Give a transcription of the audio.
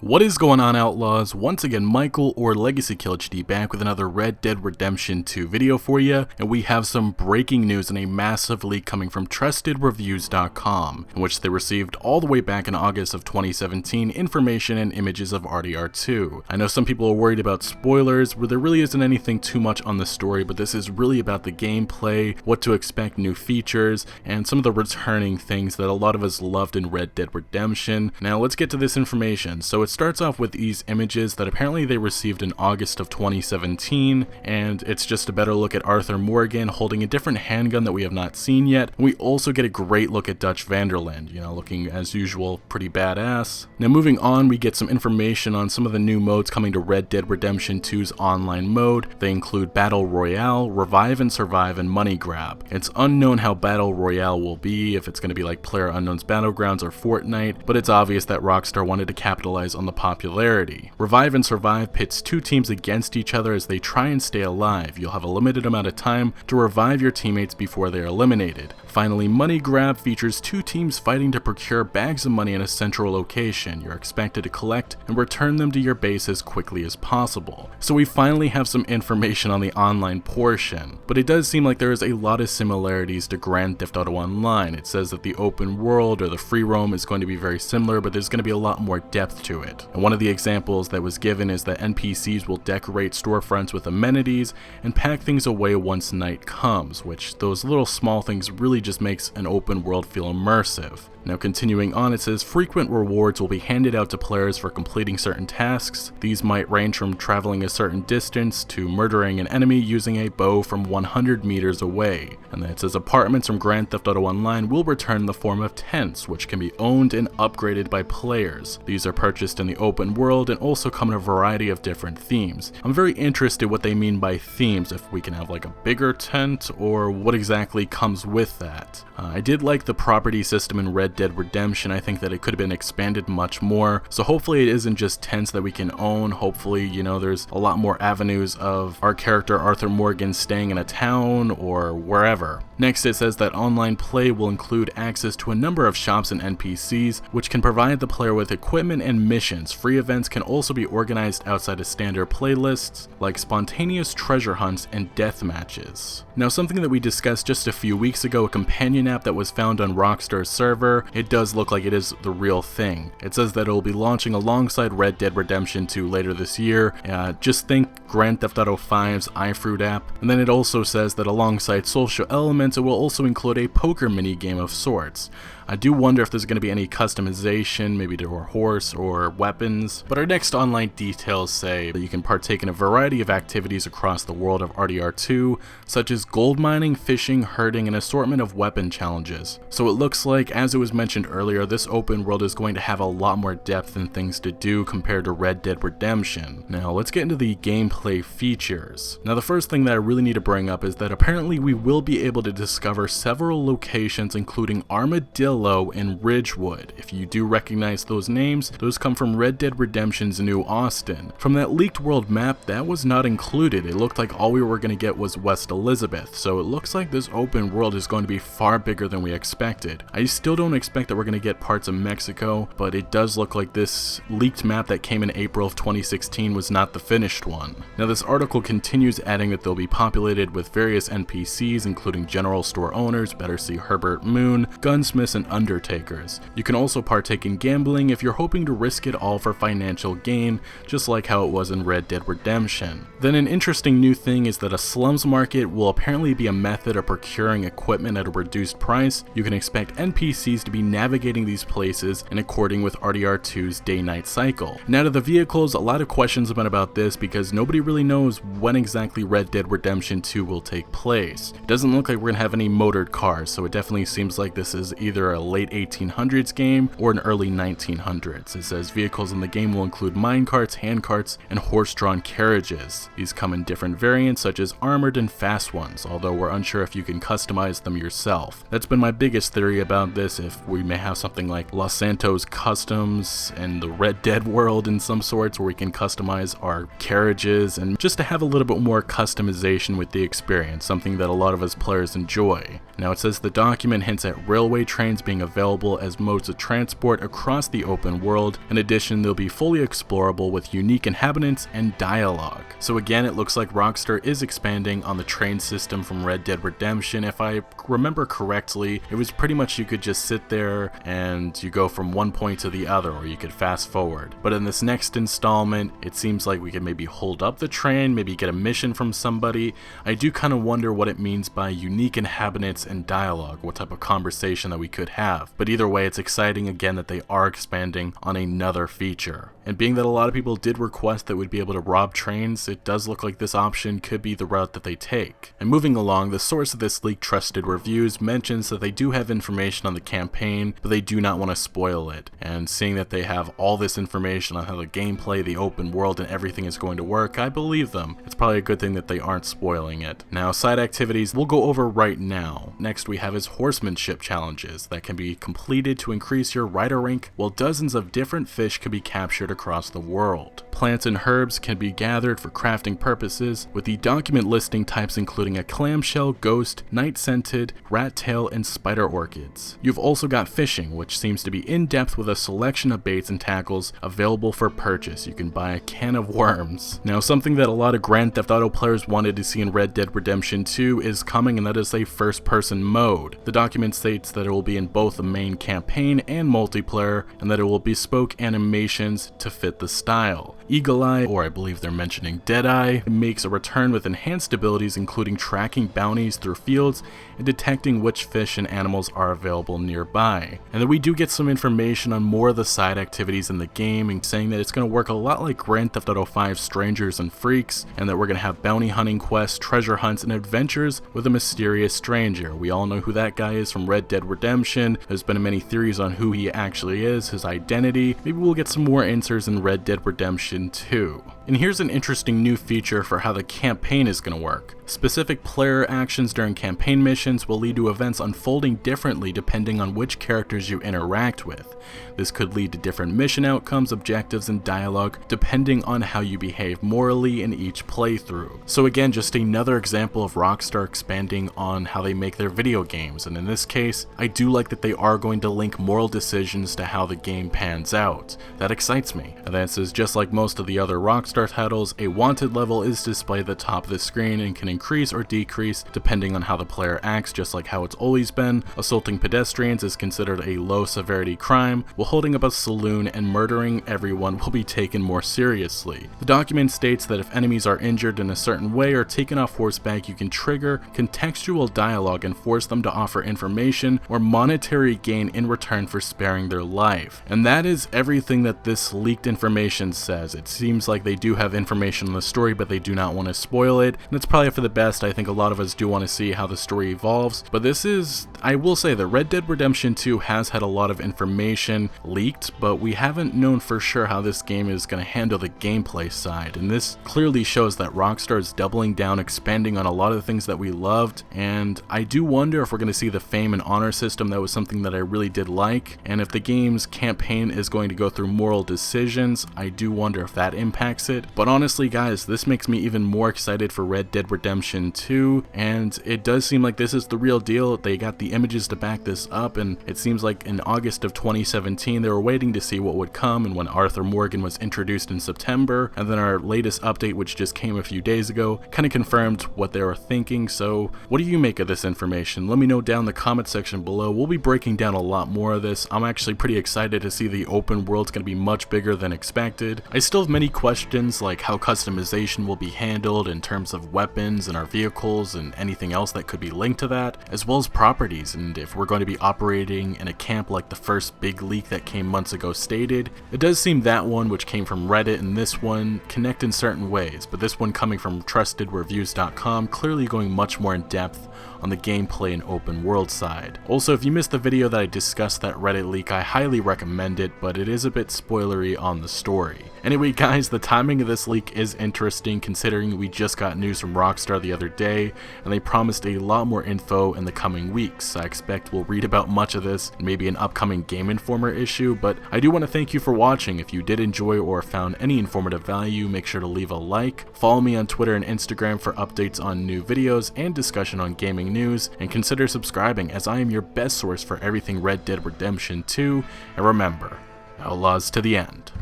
What is going on, Outlaws? Once again, Michael or Legacy Kill HD back with another Red Dead Redemption 2 video for you, and we have some breaking news and a massive leak coming from TrustedReviews.com, in which they received all the way back in August of 2017 information and images of RDR2. I know some people are worried about spoilers, where there really isn't anything too much on the story, but this is really about the gameplay, what to expect, new features, and some of the returning things that a lot of us loved in Red Dead Redemption. Now let's get to this information. So it starts off with these images that apparently they received in August of 2017, and it's just a better look at Arthur Morgan holding a different handgun that we have not seen yet. We also get a great look at Dutch Vanderland, looking as usual pretty badass. Now moving on, we get some information on some of the new modes coming to Red Dead Redemption 2's online mode. They include Battle Royale, Revive and Survive, and Money Grab. It's unknown how Battle Royale will be, if it's going to be like PlayerUnknown's Battlegrounds or Fortnite, but it's obvious that Rockstar wanted to capitalize on the popularity. Revive and Survive pits two teams against each other as they try and stay alive. You'll have a limited amount of time to revive your teammates before they are eliminated. Finally, Money Grab features two teams fighting to procure bags of money in a central location. You're expected to collect and return them to your base as quickly as possible. So we finally have some information on the online portion, but it does seem like there is a lot of similarities to Grand Theft Auto Online. It says that the open world or the free roam is going to be very similar, but there's going to be a lot more depth to it. And one of the examples that was given is that NPCs will decorate storefronts with amenities and pack things away once night comes, which those little small things really just makes an open world feel immersive. Now continuing on, it says frequent rewards will be handed out to players for completing certain tasks. These might range from traveling a certain distance to murdering an enemy using a bow from 100 meters away. And then it says apartments from Grand Theft Auto Online will return in the form of tents, which can be owned and upgraded by players. These are purchased in the open world and also come in a variety of different themes. I'm very interested what they mean by themes, if we can have like a bigger tent or what exactly comes with that. I did like the property system in Red Dead Redemption. I think that it could have been expanded much more, so hopefully it isn't just tents that we can own. Hopefully, there's a lot more avenues of our character Arthur Morgan staying in a town or wherever. Next, it says that online play will include access to a number of shops and NPCs, which can provide the player with equipment and missions. Free events can also be organized outside of standard playlists, like spontaneous treasure hunts and death matches. Now, something that we discussed just a few weeks ago, a companion app that was found on Rockstar's server, it does look like it is the real thing. It says that it will be launching alongside Red Dead Redemption 2 later this year. Just think Grand Theft Auto 5's iFruit app. And then it also says that alongside social elements, it will also include a poker mini game of sorts. I do wonder if there's going to be any customization, maybe to our horse or weapons, but our next online details say that you can partake in a variety of activities across the world of RDR2, such as gold mining, fishing, herding, and an assortment of weapon challenges. So it looks like, as it was mentioned earlier, this open world is going to have a lot more depth and things to do compared to Red Dead Redemption. Now let's get into the gameplay features. Now the first thing that I really need to bring up is that apparently we will be able to discover several locations, including Armadillo and Ridgewood. If you do recognize those names, those come from Red Dead Redemption's New Austin. From that leaked world map, that was not included. It looked like all we were going to get was West Elizabeth, so it looks like this open world is going to be far bigger than we expected. I still don't expect that we're going to get parts of Mexico, but it does look like this leaked map that came in April of 2016 was not the finished one. Now this article continues adding that they'll be populated with various NPCs, including general store owners, better see Herbert Moon, gunsmiths, and undertakers. You can also partake in gambling if you're hoping to risk it all for financial gain, just like how it was in Red Dead Redemption. Then an interesting new thing is that a Slums Market will apparently be a method of procuring equipment at a reduced price. You can expect NPCs to be navigating these places in according with RDR2's day-night cycle. Now to the vehicles, a lot of questions have been about this because nobody really knows when exactly Red Dead Redemption 2 will take place. It doesn't look like we're gonna have any motored cars, so it definitely seems like this is either a late 1800s game or an early 1900s. It says vehicles in the game will include minecarts, handcarts, and horse-drawn carriages. These come in different variants such as armored and fast ones, although we're unsure if you can customize them yourself. That's been my biggest theory about this, if we may have something like Los Santos Customs and the Red Dead world in some sorts where we can customize our carriages and just to have a little bit more customization with the experience, something that a lot of us players enjoy. Now it says the document hints at railway trains being available as modes of transport across the open world. In addition, they'll be fully explorable with unique inhabitants and dialogue. So again, it looks like Rockstar is expanding on the train system from Red Dead Redemption. If I remember correctly, it was pretty much you could just sit there and you go from one point to the other, or you could fast forward. But in this next installment, it seems like we could maybe hold up the train, maybe get a mission from somebody. I do kind of wonder what it means by unique inhabitants and dialogue, what type of conversation that we could have. But either way, it's exciting again that they are expanding on another feature. And being that a lot of people did request that we'd be able to rob trains, it does look like this option could be the route that they take. And moving along, the source of this leak, Trusted Reviews, mentions that they do have information on the campaign, but they do not want to spoil it. And seeing that they have all this information on how the gameplay, the open world, and everything is going to work, I believe them. It's probably a good thing that they aren't spoiling it. Now, side activities we'll go over right now. Next we have is Horsemanship Challenges that can be completed to increase your rider rank, while dozens of different fish can be captured across the world. Plants and herbs can be gathered for crafting purposes, with the document listing types including a clamshell, ghost, night-scented, rat tail, and spider orchids. You've also got fishing, which seems to be in-depth with a selection of baits and tackles available for purchase. You can buy a can of worms. Now, something that a lot of Grand Theft Auto players wanted to see in Red Dead Redemption 2 is coming, and that is a first-person mode. The document states that it will be in both the main campaign and multiplayer, and that it will bespoke animations to fit the style. Eagle Eye, or I believe they're mentioning Deadeye, makes a return with enhanced abilities including tracking bounties through fields and detecting which fish and animals are available nearby. And then we do get some information on more of the side activities in the game, and saying that it's going to work a lot like Grand Theft Auto 5 Strangers and Freaks, and that we're going to have bounty hunting quests, treasure hunts, and adventures with a mysterious stranger. We all know who that guy is from Red Dead Redemption. There's been many theories on who he actually is, his identity. Maybe we'll get some more answers in Red Dead Redemption 2. And here's an interesting new feature for how the campaign is going to work. Specific player actions during campaign missions will lead to events unfolding differently depending on which characters you interact with. This could lead to different mission outcomes, objectives, and dialogue depending on how you behave morally in each playthrough. So again, just another example of Rockstar expanding on how they make their video games, and in this case, I do like that they are going to link moral decisions to how the game pans out. That excites me. And this is just like most of the other Rockstar titles, a wanted level is displayed at the top of the screen and can increase or decrease depending on how the player acts, just like how it's always been. Assaulting pedestrians is considered a low severity crime, while holding up a saloon and murdering everyone will be taken more seriously. The document states that if enemies are injured in a certain way or taken off horseback, you can trigger contextual dialogue and force them to offer information or monetary gain in return for sparing their life. And that is everything that this leaked information says. It seems like they do have information on the story, but they do not want to spoil it, and it's probably for the best. I think a lot of us do want to see how the story evolves, but this is, I will say that Red Dead Redemption 2 has had a lot of information leaked, but we haven't known for sure how this game is going to handle the gameplay side, and this clearly shows that Rockstar is doubling down, expanding on a lot of the things that we loved, and I do wonder if we're going to see the fame and honor system. That was something that I really did like, and if the game's campaign is going to go through moral decisions, I do wonder if that impacts it. But honestly guys, this makes me even more excited for Red Dead Redemption 2, and it does seem like this is the real deal. They got the images to back this up, and it seems like in August of 2017 they were waiting to see what would come, and when Arthur Morgan was introduced in September, and then our latest update, which just came a few days ago, kind of confirmed what they were thinking. So what do you make of this information? Let me know down in the comment section below. We'll be breaking down a lot more of this. I'm actually pretty excited to see the open world's going to be much bigger than expected. I still have many questions like how customization will be handled in terms of weapons and our vehicles and anything else that could be linked to that, as well as properties, and if we're going to be operating in a camp like the first big leak that came months ago stated. It does seem that one, which came from Reddit, and this one connect in certain ways, but this one coming from trustedreviews.com, clearly going much more in depth on the gameplay and open world side. Also, if you missed the video that I discussed that Reddit leak, I highly recommend it, but it is a bit spoilery on the story. Anyway guys, the timing of this leak is interesting considering we just got news from Rockstar the other day, and they promised a lot more info in the coming weeks. I expect we'll read about much of this in maybe an upcoming Game Informer issue, but I do want to thank you for watching. If you did enjoy or found any informative value, make sure to leave a like, follow me on Twitter and Instagram for updates on new videos and discussion on gaming news, and consider subscribing as I am your best source for everything Red Dead Redemption 2, and remember, Outlaws to the end.